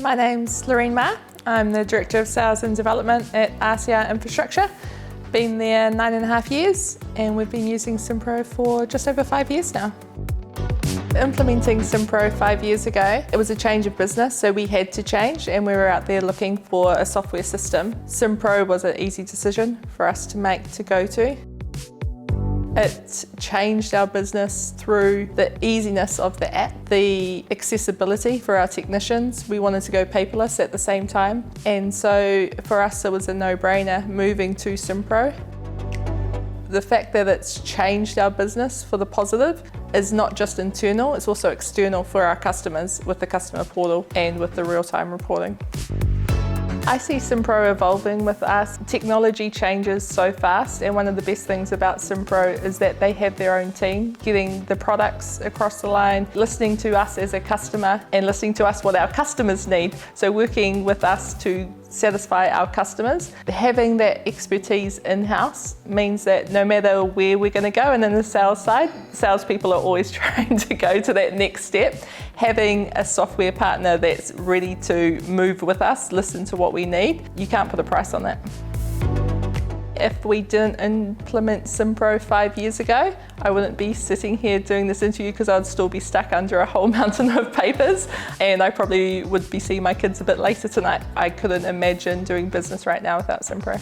My name's Lorene Maher. I'm the Director of Sales and Development at RCR Infrastructure. Been there 9.5 years, and we've been using Simpro for just over 5 years now. Implementing Simpro 5 years ago, it was a change of business, so we had to change, and we were out there looking for a software system. Simpro was an easy decision for us to make to go to. It changed our business through the easiness of the app, the accessibility for our technicians. We wanted to go paperless at the same time, and so for us it was a no-brainer moving to Simpro. The fact that it's changed our business for the positive is not just internal, it's also external for our customers with the customer portal and with the real-time reporting. I see Simpro evolving with us. Technology changes so fast, and one of the best things about Simpro is that they have their own team, getting the products across the line, listening to us as a customer and listening to us what our customers need. So working with us to satisfy our customers. Having that expertise in-house means that no matter where we're going to go, and in the sales side, salespeople are always trying to go to that next step. Having a software partner that's ready to move with us, listen to what we need, you can't put a price on that. If we didn't implement Simpro 5 years ago, I wouldn't be sitting here doing this interview because I'd still be stuck under a whole mountain of papers, and I probably would be seeing my kids a bit later tonight. I couldn't imagine doing business right now without Simpro.